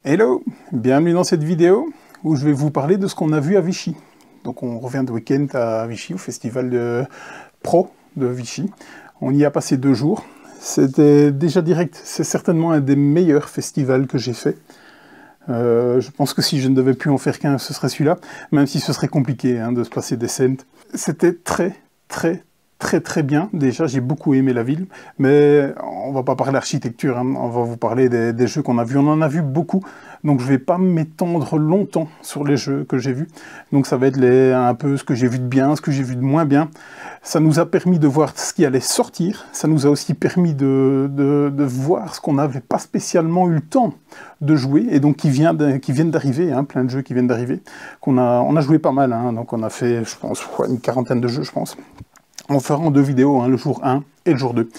Hello, bienvenue dans cette vidéo où je vais vous parler de ce qu'on a vu à Vichy. Donc on revient de week-end à Vichy, au festival de Pro de Vichy. On y a passé 2 jours. C'était déjà direct, c'est certainement un des meilleurs festivals que j'ai fait. Je pense que si je ne devais plus en faire qu'un, ce serait celui-là, même si ce serait compliqué de se passer des scènes. C'était très bien. Déjà, j'ai beaucoup aimé la ville, mais on va pas parler d'architecture, on va vous parler des jeux qu'on a vus. On en a vu beaucoup, donc je vais pas m'étendre longtemps sur les jeux que j'ai vus. Donc ça va être un peu ce que j'ai vu de bien, ce que j'ai vu de moins bien. Ça nous a permis de voir ce qui allait sortir, ça nous a aussi permis de voir ce qu'on n'avait pas spécialement eu le temps de jouer, et donc qui viennent d'arriver, plein de jeux qui viennent d'arriver, on a joué pas mal, donc on a fait, je pense, une 40aine de jeux, je pense. On fera en 2 vidéos, le jour 1 et le jour 2.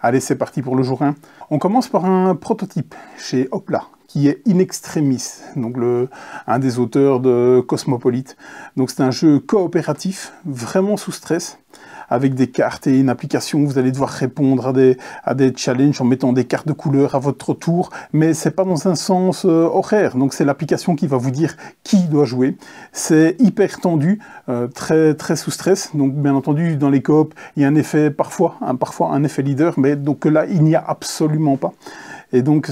Allez, c'est parti pour le jour 1. On commence par un prototype chez Hopla, qui est In Extremis, donc un des auteurs de Cosmopolite. Donc c'est un jeu coopératif, vraiment sous stress, avec des cartes et une application où vous allez devoir répondre à des challenges en mettant des cartes de couleur à votre tour, mais c'est pas dans un sens horaire, donc c'est l'application qui va vous dire qui doit jouer. C'est hyper tendu, très sous stress, donc bien entendu dans les coops il y a un effet parfois un effet leader, mais donc là il n'y a absolument pas. Et donc,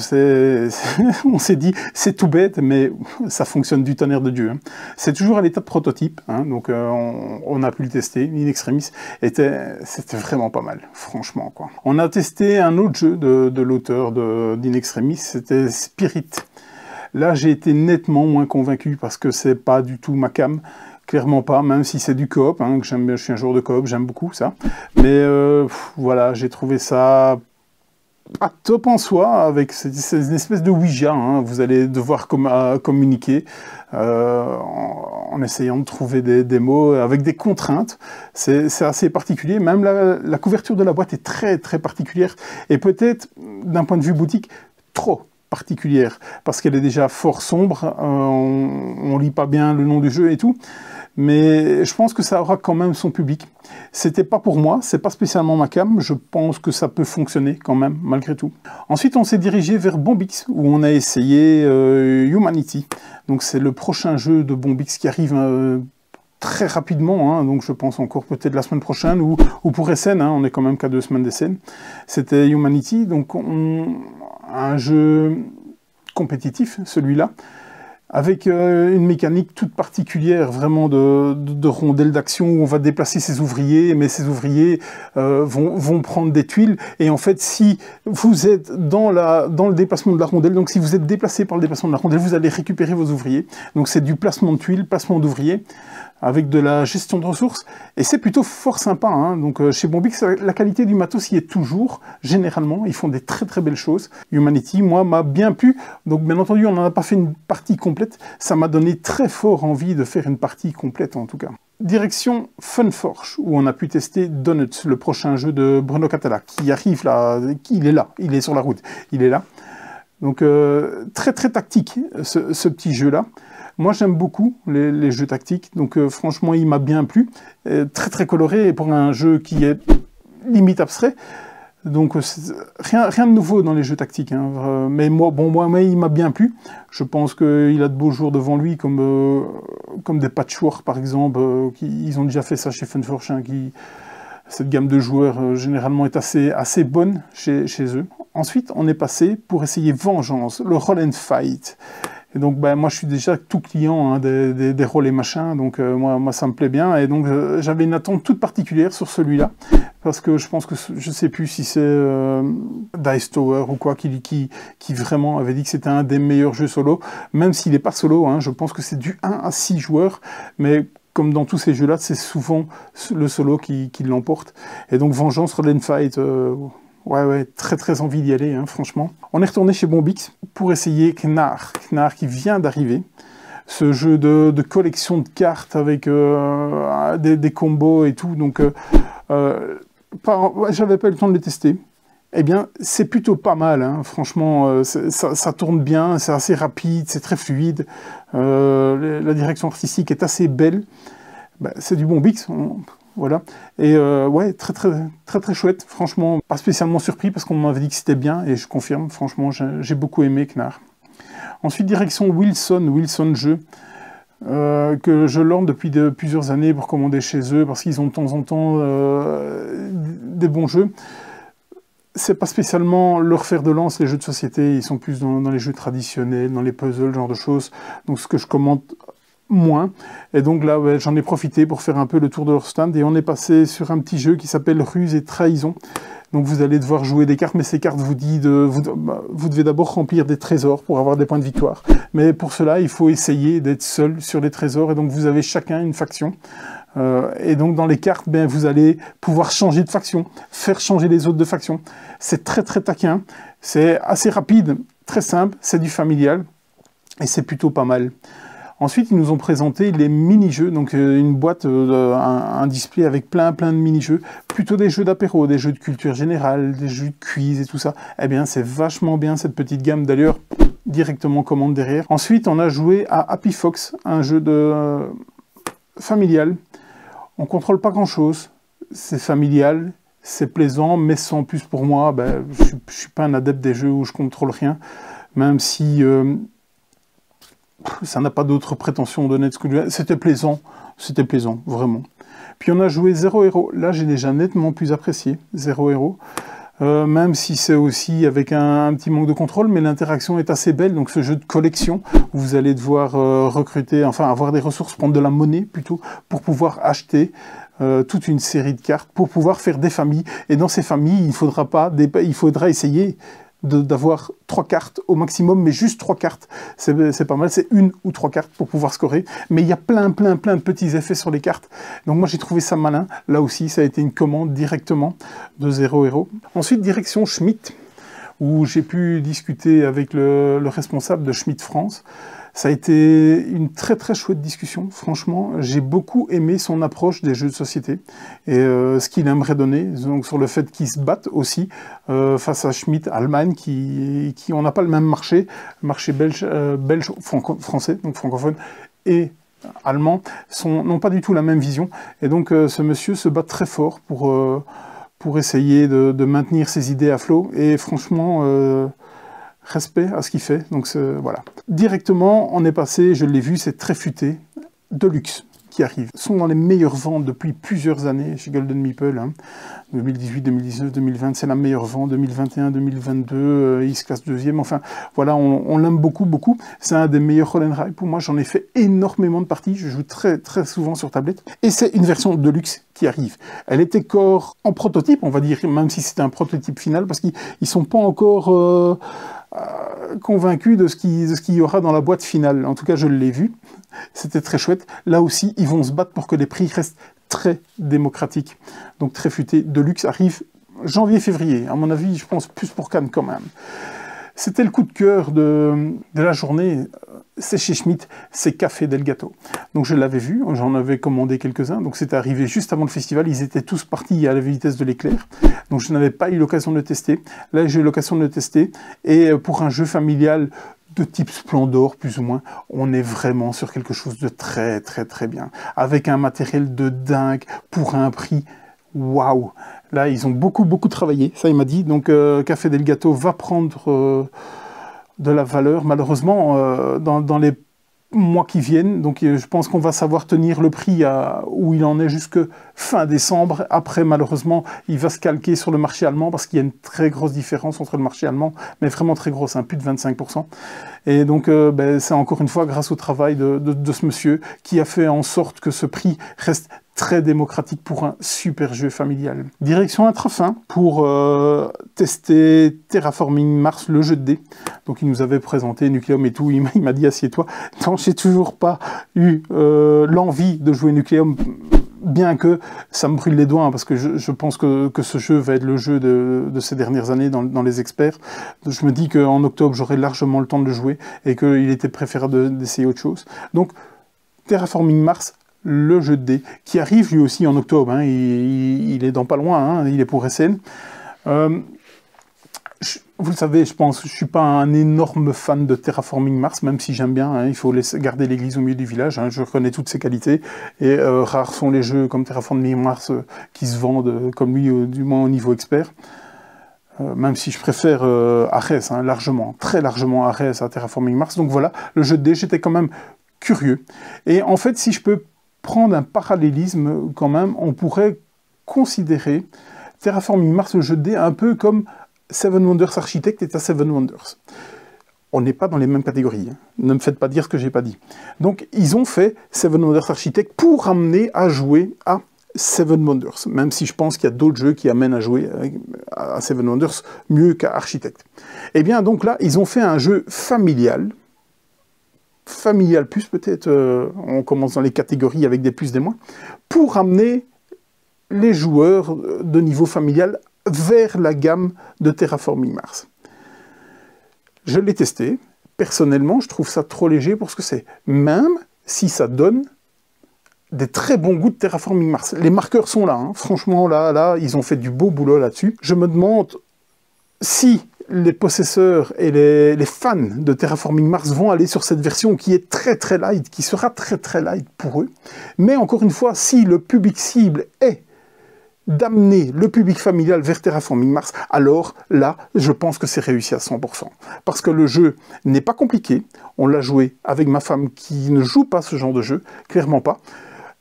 on s'est dit, c'est tout bête, mais ça fonctionne du tonnerre de Dieu. C'est toujours à l'état de prototype, donc on a pu le tester. In Extremis, c'était vraiment pas mal, franchement, quoi. On a testé un autre jeu de l'auteur d'In Extremis, c'était Spirit. Là, j'ai été nettement moins convaincu, parce que c'est pas du tout ma came. Clairement pas, même si c'est du coop, que j'aime bien, je suis un joueur de coop, j'aime beaucoup ça. Mais voilà, j'ai trouvé ça pas top en soi, avec cette espèce de Ouija, vous allez devoir communiquer en essayant de trouver des mots avec des contraintes. C'est assez particulier, même la couverture de la boîte est très particulière, et peut-être, d'un point de vue boutique, trop particulière, parce qu'elle est déjà fort sombre, on lit pas bien le nom du jeu et tout, mais je pense que ça aura quand même son public. C'était pas pour moi, c'est pas spécialement ma came, je pense que ça peut fonctionner quand même, malgré tout. Ensuite, on s'est dirigé vers Bombix, où on a essayé Humanity. Donc c'est le prochain jeu de Bombix qui arrive très rapidement, donc je pense encore peut-être la semaine prochaine, ou pour Essen, on est quand même qu'à 2 semaines d'Essen. C'était Humanity, donc un jeu compétitif, celui-là, avec une mécanique toute particulière, vraiment de rondelle d'action, où on va déplacer ses ouvriers, mais ces ouvriers vont prendre des tuiles, et en fait, si vous êtes dans le déplacement de la rondelle, donc si vous êtes déplacé par le déplacement de la rondelle, vous allez récupérer vos ouvriers. Donc c'est du placement de tuiles, placement d'ouvriers, avec de la gestion de ressources, et c'est plutôt fort sympa. Donc chez Bombix, la qualité du matos y est toujours, généralement, ils font des très belles choses. Humanity, moi, m'a bien plu, donc bien entendu, on n'en a pas fait une partie complète, ça m'a donné très fort envie de faire une partie complète, en tout cas. Direction Funforge, où on a pu tester Donuts, le prochain jeu de Bruno Cathala, qui arrive là, il est sur la route, il est là. Donc très tactique, ce petit jeu-là. Moi, j'aime beaucoup les jeux tactiques, donc franchement, il m'a bien plu. Très coloré, et pour un jeu qui est limite abstrait. Donc, rien de nouveau dans les jeux tactiques. Mais moi, il m'a bien plu. Je pense qu'il a de beaux jours devant lui, comme des Patchwork, par exemple. Ils ont déjà fait ça chez Funforge, cette gamme de joueurs, généralement, est assez bonne chez eux. Ensuite, on est passé pour essayer Vengeance, le Roll and Fight. Et donc, moi, je suis déjà tout client des rôles et machins, donc moi, ça me plaît bien. Et donc, j'avais une attente toute particulière sur celui-là, parce que je pense que, je sais plus si c'est Dice Tower ou quoi, qui vraiment avait dit que c'était un des meilleurs jeux solo, même s'il n'est pas solo, je pense que c'est du 1 à 6 joueurs, mais comme dans tous ces jeux-là, c'est souvent le solo qui l'emporte. Et donc, Vengeance, Roll and Fight... Ouais, très envie d'y aller, franchement. On est retourné chez Bombix pour essayer Knarr qui vient d'arriver. Ce jeu de collection de cartes avec des combos et tout, donc j'avais pas eu le temps de les tester. Eh bien, c'est plutôt pas mal, franchement, ça tourne bien, c'est assez rapide, c'est très fluide, la direction artistique est assez belle. C'est du Bombix, voilà. Et ouais, très chouette, franchement, pas spécialement surpris parce qu'on m'avait dit que c'était bien, et je confirme, franchement, j'ai beaucoup aimé Knarr. Ensuite, direction Wilson Jeux, que je lorne depuis plusieurs années pour commander chez eux, parce qu'ils ont de temps en temps des bons jeux. C'est pas spécialement leur fer de lance, les jeux de société, ils sont plus dans les jeux traditionnels, dans les puzzles, ce genre de choses, donc ce que je commande moins. Et donc là, ouais, j'en ai profité pour faire un peu le tour de leur stand, et on est passé sur un petit jeu qui s'appelle Ruse et Trahison. Donc vous allez devoir jouer des cartes, mais ces cartes vous devez d'abord remplir des trésors pour avoir des points de victoire. Mais pour cela, il faut essayer d'être seul sur les trésors, et donc vous avez chacun une faction. Et donc dans les cartes, ben, vous allez pouvoir changer de faction, faire changer les autres de faction. C'est très très taquin, c'est assez rapide, très simple, c'est du familial, et c'est plutôt pas mal. Ensuite, ils nous ont présenté les mini-jeux, donc une boîte, un display avec plein de mini-jeux, plutôt des jeux d'apéro, des jeux de culture générale, des jeux de quiz et tout ça. Eh bien, c'est vachement bien cette petite gamme, d'ailleurs, directement commande derrière. Ensuite, on a joué à Happy Fox, un jeu familial. On contrôle pas grand-chose, c'est familial, c'est plaisant, mais sans plus pour moi, ben, je suis pas un adepte des jeux où je contrôle rien, même si... ça n'a pas d'autres prétentions d'honnête. C'était plaisant, vraiment. Puis on a joué Zero Hero. Là, j'ai déjà nettement plus apprécié Zero Hero. Même si c'est aussi avec un petit manque de contrôle, mais l'interaction est assez belle. Donc ce jeu de collection, où vous allez devoir recruter, enfin avoir des ressources, prendre de la monnaie plutôt, pour pouvoir acheter toute une série de cartes, pour pouvoir faire des familles. Et dans ces familles, il faudra essayer d'avoir 3 cartes au maximum, mais juste 3 cartes, c'est pas mal, c'est 1 ou 3 cartes pour pouvoir scorer, mais il y a plein de petits effets sur les cartes, donc moi j'ai trouvé ça malin. Là aussi ça a été une commande directement de Zero Hero. Ensuite direction Schmitt, où j'ai pu discuter avec le responsable de Schmitt France. Ça a été une très chouette discussion, franchement. J'ai beaucoup aimé son approche des jeux de société et ce qu'il aimerait donner, donc sur le fait qu'ils se battent aussi face à Schmitt Allemagne, qui on n'a pas le même marché belge, français, donc francophone, et allemand, n'ont pas du tout la même vision. Et donc ce monsieur se bat très fort pour essayer de maintenir ses idées à flot. Et franchement... respect à ce qu'il fait, donc voilà. Directement, on est passé, je l'ai vu, c'est très futé, Deluxe qui arrive. Ils sont dans les meilleures ventes depuis plusieurs années chez Golden Meeple, hein. 2018, 2019, 2020, c'est la meilleure vente, 2021, 2022, il se classe deuxième, enfin, voilà, on l'aime beaucoup. C'est un des meilleurs roll and ride pour moi, j'en ai fait énormément de parties, je joue très souvent sur tablette, et c'est une version Deluxe qui arrive. Elle était encore en prototype, on va dire, même si c'était un prototype final, parce qu'ils sont pas encore... convaincu de ce qu'il y aura dans la boîte finale. En tout cas, je l'ai vu. C'était très chouette. Là aussi, ils vont se battre pour que les prix restent très démocratiques. Donc, très futé. Deluxe arrive janvier-février. À mon avis, je pense plus pour Cannes quand même. C'était le coup de cœur de la journée. C'est chez Schmitt, c'est Café Del Gato. Donc je l'avais vu, j'en avais commandé quelques-uns, donc c'était arrivé juste avant le festival, ils étaient tous partis à la vitesse de l'éclair, donc je n'avais pas eu l'occasion de le tester. Là j'ai eu l'occasion de le tester, et pour un jeu familial de type Splendor, plus ou moins, on est vraiment sur quelque chose de très bien, avec un matériel de dingue, pour un prix, waouh. Là ils ont beaucoup travaillé, ça il m'a dit, donc Café Del Gato va prendre... de la valeur, malheureusement, dans les mois qui viennent. Donc je pense qu'on va savoir tenir le prix où il en est jusque fin décembre. Après, malheureusement, il va se calquer sur le marché allemand parce qu'il y a une très grosse différence entre le marché allemand, mais vraiment très grosse, hein, plus de 25%. Et donc, c'est encore une fois grâce au travail de ce monsieur qui a fait en sorte que ce prix reste très démocratique pour un super jeu familial. Direction Intrafin pour tester Terraforming Mars, le jeu de dés. Donc il nous avait présenté Nucleum et tout, il m'a dit assieds-toi. Non, j'ai toujours pas eu l'envie de jouer Nucleum, bien que ça me brûle les doigts, hein, parce que je pense que ce jeu va être le jeu de ces dernières années dans les experts. Je me dis qu'en octobre, j'aurai largement le temps de le jouer et qu'il était préférable d'essayer autre chose. Donc Terraforming Mars, le jeu de dés, qui arrive lui aussi en octobre, hein, il est dans pas loin, hein, il est pour SN. Vous le savez, je pense, je ne suis pas un énorme fan de Terraforming Mars, même si j'aime bien, hein, il faut garder l'église au milieu du village, hein, je reconnais toutes ses qualités, et rares sont les jeux comme Terraforming Mars qui se vendent comme lui, du moins au niveau expert. même si je préfère Ares, hein, largement, très largement Ares à Terraforming Mars. Donc voilà, le jeu de dés, j'étais quand même curieux. Et en fait, si je peux prendre un parallélisme quand même, on pourrait considérer Terraforming Mars, le jeu de dés, un peu comme Seven Wonders Architect est à Seven Wonders. On n'est pas dans les mêmes catégories, hein. Ne me faites pas dire ce que j'ai pas dit. Donc, ils ont fait Seven Wonders Architect pour amener à jouer à Seven Wonders, même si je pense qu'il y a d'autres jeux qui amènent à jouer à Seven Wonders mieux qu'à Architect. Et bien, donc là, ils ont fait un jeu familial plus peut-être, on commence dans les catégories avec des plus, des moins, pour amener les joueurs de niveau familial vers la gamme de Terraforming Mars. Je l'ai testé. Personnellement, je trouve ça trop léger pour ce que c'est. Même si ça donne des très bons goûts de Terraforming Mars. Les marqueurs sont là. Hein. Franchement, là, ils ont fait du beau boulot là-dessus. Je me demande si les possesseurs et les fans de Terraforming Mars vont aller sur cette version qui est très très light, qui sera très très light pour eux. Mais encore une fois, si le public cible est d'amener le public familial vers Terraforming Mars, alors là, je pense que c'est réussi à 100%. Parce que le jeu n'est pas compliqué, on l'a joué avec ma femme qui ne joue pas ce genre de jeu, clairement pas.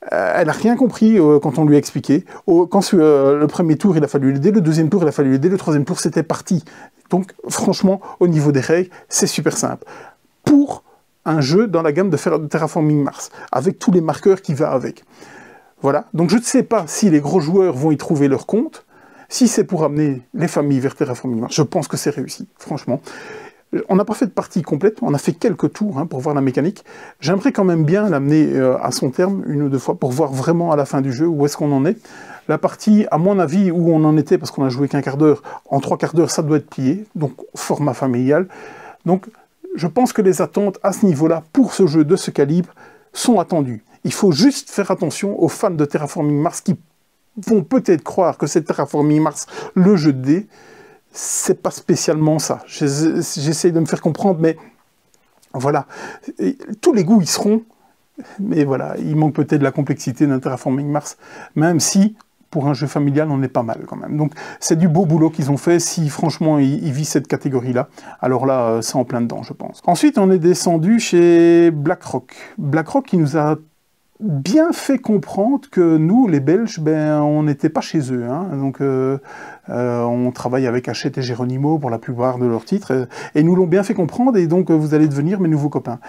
Elle n'a rien compris quand on lui a expliqué. Quand le premier tour, il a fallu l'aider, le deuxième tour, il a fallu l'aider, le troisième tour, c'était parti. Donc, franchement, au niveau des règles, c'est super simple. Pour un jeu dans la gamme de Terraforming Mars, avec tous les marqueurs qui va avec. Voilà, donc je ne sais pas si les gros joueurs vont y trouver leur compte. Si c'est pour amener les familles vers Terraforming Mars, je pense que c'est réussi, franchement. On n'a pas fait de partie complète, on a fait quelques tours pour voir la mécanique. J'aimerais quand même bien l'amener à son terme, une ou deux fois, pour voir vraiment à la fin du jeu où est-ce qu'on en est. La partie, à mon avis, où on en était, parce qu'on a joué qu'un quart d'heure, en 3/4 d'heure, ça doit être plié, donc format familial. Donc, je pense que les attentes à ce niveau-là, pour ce jeu de ce calibre, sont attendues. Il faut juste faire attention aux fans de Terraforming Mars qui vont peut-être croire que c'est Terraforming Mars, le jeu de dés. C'est pas spécialement ça. J'essaie de me faire comprendre, mais voilà. Et tous les goûts y seront, mais voilà, il manque peut-être de la complexité d'un Terraforming Mars, même si, pour un jeu familial, on est pas mal quand même. Donc, c'est du beau boulot qu'ils ont fait. Si, franchement, ils visent cette catégorie-là, alors là, c'est en plein dedans, je pense. Ensuite, on est descendu chez BlackRock. BlackRock qui nous a bien fait comprendre que nous, les Belges, on n'était pas chez eux. Hein. Donc, on travaille avec Hachette et Geronimo pour la plupart de leurs titres, et nous l'ont bien fait comprendre, et donc vous allez devenir mes nouveaux copains.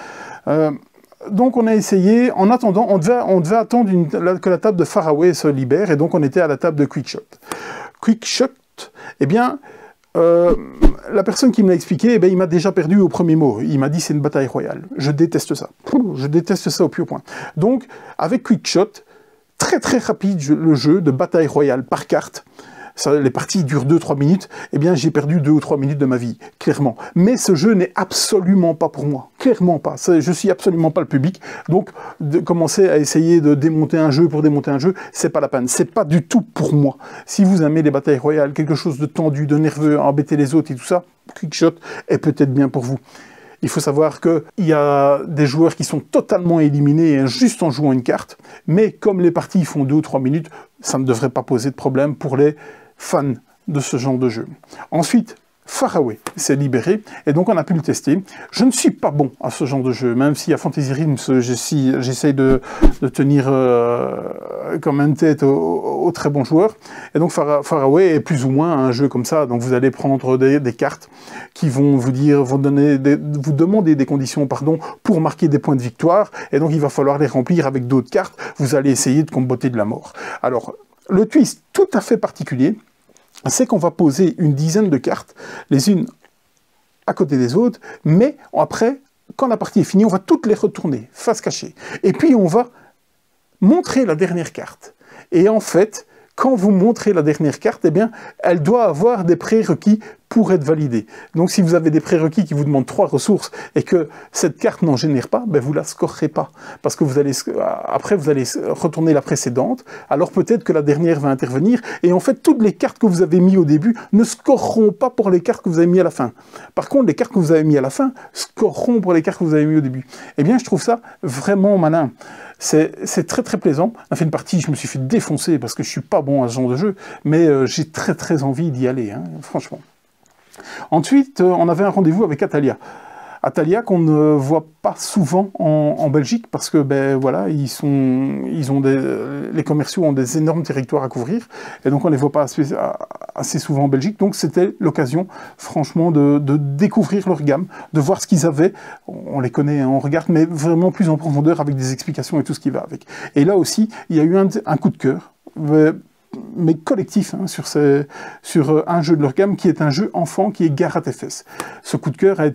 Donc on a essayé, en attendant, on devait attendre que la table de Faraway se libère, et donc on était à la table de Quickshot. Quickshot, eh bien, la personne qui me l'a expliqué, il m'a déjà perdu au premier mot. Il m'a dit c'est une bataille royale. Je déteste ça. Je déteste ça au plus haut point. Donc, avec Quickshot, très très rapide le jeu de bataille royale par carte. Ça, les parties durent 2-3 minutes, eh bien j'ai perdu 2 ou 3 minutes de ma vie, clairement. Mais ce jeu n'est absolument pas pour moi, clairement pas. Je suis absolument pas le public, donc de commencer à essayer de démonter un jeu pour démonter un jeu, c'est pas la peine, c'est pas du tout pour moi. Si vous aimez les batailles royales, quelque chose de tendu, de nerveux, embêter les autres et tout ça, Quickshot est peut-être bien pour vous. Il faut savoir qu'il y a des joueurs qui sont totalement éliminés juste en jouant une carte, mais comme les parties font 2 ou 3 minutes, ça ne devrait pas poser de problème pour les fans de ce genre de jeu. Ensuite, Faraway s'est libéré, et donc on a pu le tester. Je ne suis pas bon à ce genre de jeu, même si à Fantasy Realms, j'essaye de tenir quand même tête aux très bons joueurs. Et donc Faraway est plus ou moins un jeu comme ça, donc vous allez prendre des cartes qui vont vous demander des conditions, pour marquer des points de victoire, et donc il va falloir les remplir avec d'autres cartes. Vous allez essayer de comboter de la mort. Alors, le twist tout à fait particulier, c'est qu'on va poser une dizaine de cartes, les unes à côté des autres, mais après, quand la partie est finie, on va toutes les retourner, face cachée. Et puis on va montrer la dernière carte. Et en fait, quand vous montrez la dernière carte, eh bien, elle doit avoir des prérequis pour être validée. Donc si vous avez des prérequis qui vous demandent 3 ressources et que cette carte n'en génère pas, vous la scorerez pas. Parce que après vous allez retourner la précédente, alors peut-être que la dernière va intervenir, et en fait toutes les cartes que vous avez mises au début ne scoreront pas pour les cartes que vous avez mises à la fin. Par contre, les cartes que vous avez mises à la fin scoreront pour les cartes que vous avez mises au début. Eh bien, je trouve ça vraiment malin. C'est très très plaisant. On a fait une partie, je me suis fait défoncer parce que je suis pas bon à ce genre de jeu, mais j'ai très très envie d'y aller, hein, franchement. Ensuite, on avait un rendez-vous avec Atalia. Atalia qu'on ne voit pas souvent en Belgique parce que ben voilà, les commerciaux ont des énormes territoires à couvrir et donc on les voit pas assez souvent en Belgique. Donc c'était l'occasion franchement de découvrir leur gamme, de voir ce qu'ils avaient. On les connaît, hein, on regarde, mais vraiment plus en profondeur avec des explications et tout ce qui va avec. Et là aussi, il y a eu un coup de cœur. Mais collectif, hein, sur un jeu de leur gamme qui est un jeu enfant, qui est Garat FS. Ce coup de cœur a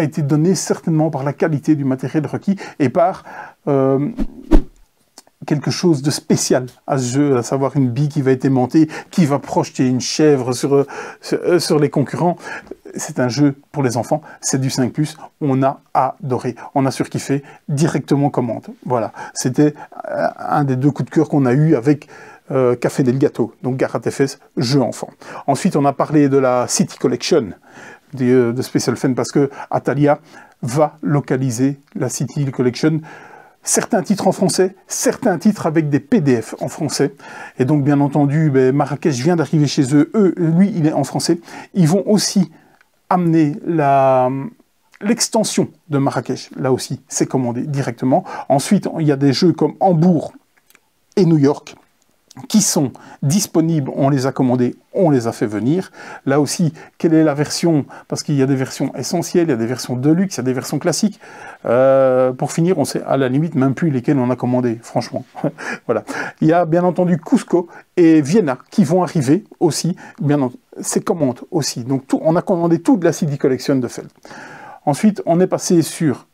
été donné certainement par la qualité du matériel requis et par quelque chose de spécial à ce jeu, à savoir une bille qui va être aimantée, qui va projeter une chèvre sur les concurrents. C'est un jeu pour les enfants, c'est du 5+, on a adoré, on a surkiffé directement commande. Voilà, c'était un des 2 coups de cœur qu'on a eu avec Café Del Gâteau, donc Garat FS, jeu enfant. Ensuite, on a parlé de la City Collection de Special Fan parce que Atalia va localiser la City Collection. Certains titres en français, certains titres avec des PDF en français. Et donc, bien entendu, Marrakech vient d'arriver chez eux. Lui, il est en français. Ils vont aussi amener l'extension de Marrakech. Là aussi, c'est commandé directement. Ensuite, il y a des jeux comme Hambourg et New York qui sont disponibles, on les a commandés, on les a fait venir. Là aussi, quelle est la version? Parce qu'il y a des versions essentielles, il y a des versions de luxe, il y a des versions classiques. Pour finir, on sait à la limite même plus lesquelles on a commandé, franchement. Voilà. Il y a bien entendu Cusco et Vienna qui vont arriver aussi, bien entendu, ces commandes aussi. Donc on a commandé toute la CD Collection de Feld. Ensuite, on est passé sur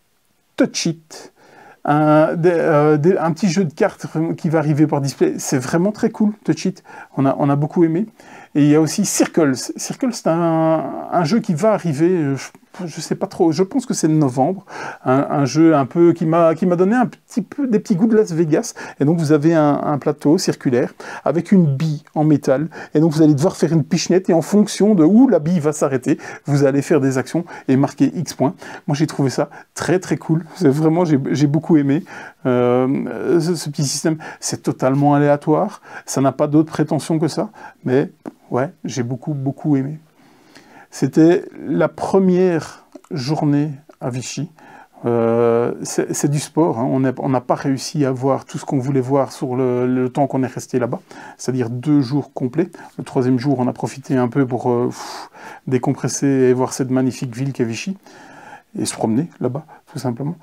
Touch It, un petit jeu de cartes qui va arriver par display. C'est vraiment très cool, Touch It. On a beaucoup aimé. Et il y a aussi Circles. Circles, c'est un jeu qui va arriver, je sais pas trop, je pense que c'est novembre. Un jeu un peu qui m'a donné un petit peu des petits goûts de Las Vegas. Et donc vous avez un plateau circulaire avec une bille en métal. Et donc vous allez devoir faire une pichenette et en fonction de où la bille va s'arrêter, vous allez faire des actions et marquer X points. Moi j'ai trouvé ça très très cool. Vraiment, j'ai beaucoup aimé ce petit système. C'est totalement aléatoire. Ça n'a pas d'autres prétentions que ça. Mais ouais, j'ai beaucoup aimé. C'était la première journée à Vichy. C'est du sport, hein. On n'a pas réussi à voir tout ce qu'on voulait voir sur le temps qu'on est resté là-bas, c'est-à-dire 2 jours complets. Le 3e jour, on a profité un peu pour décompresser et voir cette magnifique ville qu'est Vichy, et se promener là-bas, tout simplement.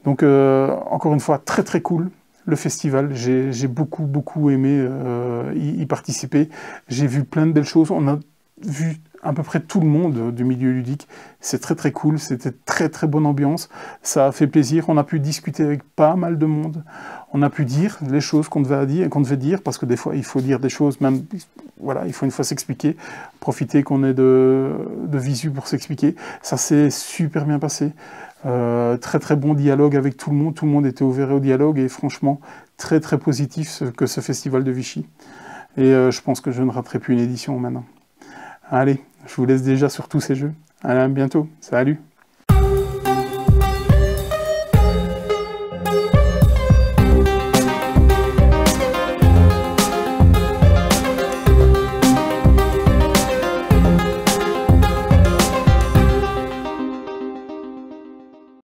Donc, encore une fois, très très cool. Le festival, j'ai beaucoup aimé y participer. J'ai vu plein de belles choses. On a vu à peu près tout le monde du milieu ludique. C'est très très cool. C'était très bonne ambiance. Ça a fait plaisir. On a pu discuter avec pas mal de monde. On a pu dire les choses qu'on devait dire, parce que des fois il faut dire des choses, même voilà, il faut une fois s'expliquer. Profiter qu'on ait de visu pour s'expliquer. Ça s'est super bien passé. Très bon dialogue avec tout le monde était ouvert au dialogue et franchement très positif que ce festival de Vichy. Et je pense que je ne raterai plus une édition maintenant. Allez, je vous laisse déjà sur tous ces jeux. Allez, à bientôt. Salut!